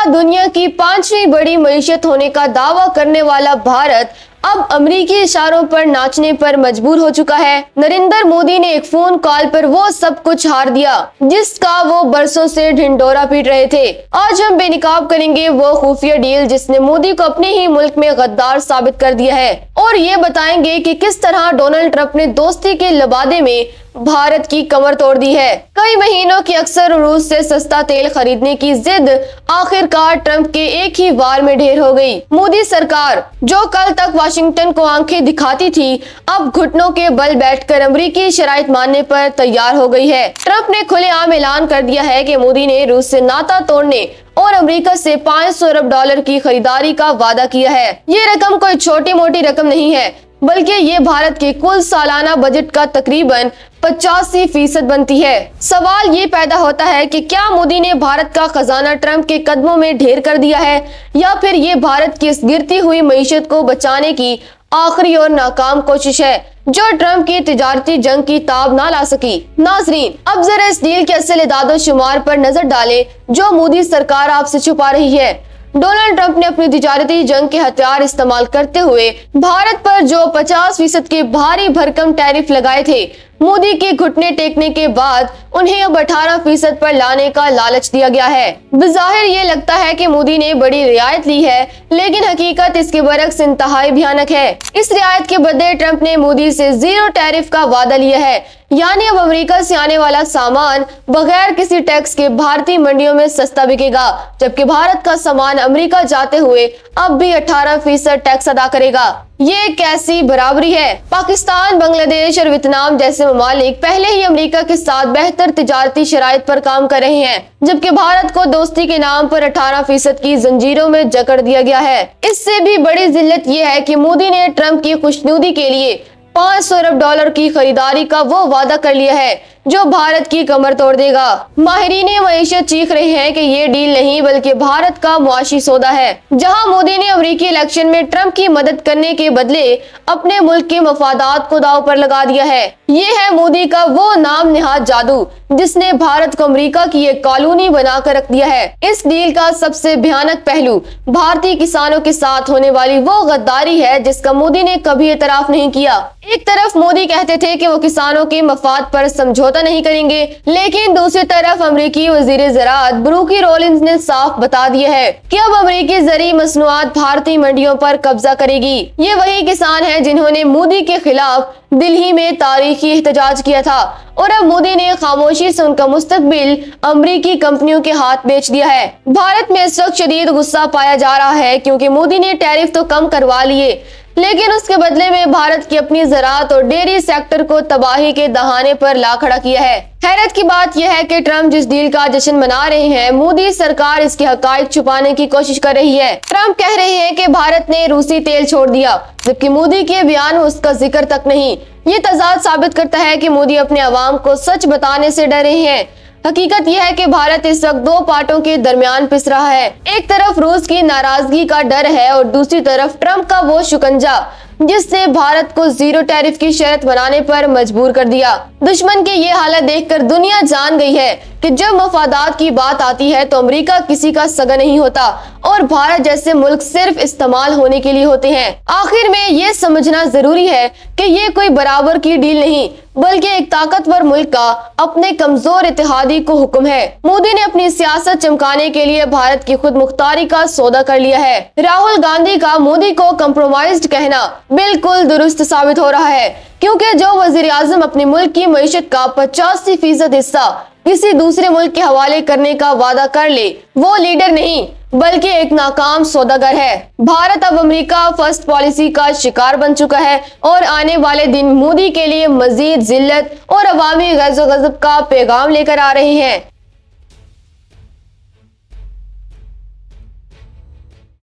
दुनिया की 5वीं बड़ी मईशत होने का दावा करने वाला भारत अब अमेरिकी इशारों पर नाचने पर मजबूर हो चुका है। नरेंद्र मोदी ने एक फोन कॉल पर वो सब कुछ हार दिया जिसका वो बरसों से ढिंढोरा पीट रहे थे। आज हम बेनकाब करेंगे वो खुफिया डील जिसने मोदी को अपने ही मुल्क में गद्दार साबित कर दिया है, और ये बताएंगे कि किस तरह डोनाल्ड ट्रंप ने दोस्ती के लबादे में भारत की कमर तोड़ दी है। कई महीनों की अक्सर रूस से सस्ता तेल खरीदने की जिद आखिरकार ट्रंप के एक ही वार में ढेर हो गई। मोदी सरकार जो कल तक वाशिंगटन को आंखें दिखाती थी, अब घुटनों के बल बैठकर अमेरिकी शराइत मानने पर तैयार हो गई है। ट्रंप ने खुलेआम ऐलान कर दिया है कि मोदी ने रूस से नाता तोड़ने और अमेरिका से 500 अरब डॉलर की खरीदारी का वादा किया है। ये रकम कोई छोटी मोटी रकम नहीं है, बल्कि ये भारत के कुल सालाना बजट का तकरीबन 85% बनती है। सवाल ये पैदा होता है कि क्या मोदी ने भारत का खजाना ट्रंप के कदमों में ढेर कर दिया है, या फिर ये भारत की इस गिरती हुई मईशत को बचाने की आखिरी और नाकाम कोशिश है जो ट्रंप की तिजारती जंग की ताब ना ला सकी। नाजरीन, अब जरा इस डील के असल इदादो शुमार पर नजर डालें जो मोदी सरकार आपसे छुपा रही है। डोनाल्ड ट्रंप ने अपनी तिजारती जंग के हथियार इस्तेमाल करते हुए भारत पर जो 50% के भारी भरकम टैरिफ लगाए थे, मोदी के घुटने टेकने के बाद उन्हें अब 18% पर लाने का लालच दिया गया है। बज़ाहिर ये लगता है कि मोदी ने बड़ी रियायत ली है, लेकिन हकीकत इसके बरक्स इंतहाई भयानक है। इस रियायत के बदले ट्रंप ने मोदी से 0 टैरिफ का वादा लिया है, यानी अब अमेरिका से आने वाला सामान बगैर किसी टैक्स के भारतीय मंडियों में सस्ता बिकेगा, जबकि भारत का सामान अमेरिका जाते हुए अब भी 18% टैक्स अदा करेगा। ये कैसी बराबरी है? पाकिस्तान, बांग्लादेश और वियतनाम जैसे ममालिक पहले ही अमेरिका के साथ बेहतर तिजारती शराइत पर काम कर रहे हैं, जबकि भारत को दोस्ती के नाम पर 18% की जंजीरों में जकड़ दिया गया है। इससे भी बड़ी जिल्लत ये है कि मोदी ने ट्रंप की खुशनुदी के लिए 500 अरब डॉलर की खरीदारी का वो वादा कर लिया है जो भारत की कमर तोड़ देगा। माहिरीन मईशत चीख रहे हैं कि ये डील नहीं बल्कि भारत का मुआशी सौदा है, जहां मोदी ने अमेरिकी इलेक्शन में ट्रंप की मदद करने के बदले अपने मुल्क के मफादात को दांव पर लगा दिया है। ये है मोदी का वो नाम निहाद जादू जिसने भारत को अमेरिका की एक कॉलोनी बनाकर रख दिया है। इस डील का सबसे भयानक पहलू भारतीय किसानों के साथ होने वाली वो गद्दारी है जिसका मोदी ने कभी एतराफ नहीं किया। एक तरफ मोदी कहते थे कि वो किसानों के मफाद पर समझौता नहीं करेंगे, लेकिन दूसरी तरफ अमेरिकी वजीर ज़राअत ब्रूकी रोलिंस ने साफ बता दिया है कि अब अमेरिकी ज़रूरी मसनूआत भारतीय मंडियों पर कब्जा करेगी। ये वही किसान हैं जिन्होंने मोदी के खिलाफ दिल्ली में तारीखी एहतजाज किया था, और अब मोदी ने खामोशी से उनका मुस्तकबिल अमेरिकी कंपनियों के हाथ बेच दिया है। भारत में इस वक्त शदीद गुस्सा पाया जा रहा है क्योंकि मोदी ने टैरिफ तो कम करवा लिए, लेकिन उसके बदले में भारत की अपनी ज़राअत और डेयरी सेक्टर को तबाही के दहाने पर ला खड़ा किया है। हैरत की बात यह है कि ट्रंप जिस डील का जश्न मना रहे हैं, मोदी सरकार इसके हकायक छुपाने की कोशिश कर रही है। ट्रंप कह रहे हैं कि भारत ने रूसी तेल छोड़ दिया, जबकि मोदी के बयान में उसका जिक्र तक नहीं। ये तजाद साबित करता है कि मोदी अपने अवाम को सच बताने से डर रहे हैं। हकीकत यह है कि भारत इस वक्त दो पार्टों के दरमियान पिस रहा है। एक तरफ रूस की नाराजगी का डर है और दूसरी तरफ ट्रंप का वो शिकंजा जिसने भारत को 0 टैरिफ की शर्त बनाने पर मजबूर कर दिया। दुश्मन की ये हालत देखकर दुनिया जान गई है कि जब मफादात की बात आती है तो अमेरिका किसी का सगा नहीं होता और भारत जैसे मुल्क सिर्फ इस्तेमाल होने के लिए होते हैं। आखिर में ये समझना जरूरी है कि ये कोई बराबर की डील नहीं बल्कि एक ताकतवर मुल्क का अपने कमजोर इत्तेहादी को हुक्म है। मोदी ने अपनी सियासत चमकाने के लिए भारत की खुद मुख्तारी का सौदा कर लिया है। राहुल गांधी का मोदी को कंप्रोमाइज्ड कहना बिल्कुल दुरुस्त साबित हो रहा है, क्योंकि जो वजीर आजम अपने मुल्क की मईशत का 85% हिस्सा किसी दूसरे मुल्क के हवाले करने का वादा कर ले, वो लीडर नहीं बल्कि एक नाकाम सौदागर है। भारत अब अमेरिका फर्स्ट पॉलिसी का शिकार बन चुका है और आने वाले दिन मोदी के लिए मजीद जिल्लत और अवामी गज़ब का पैगाम लेकर आ रहे हैं।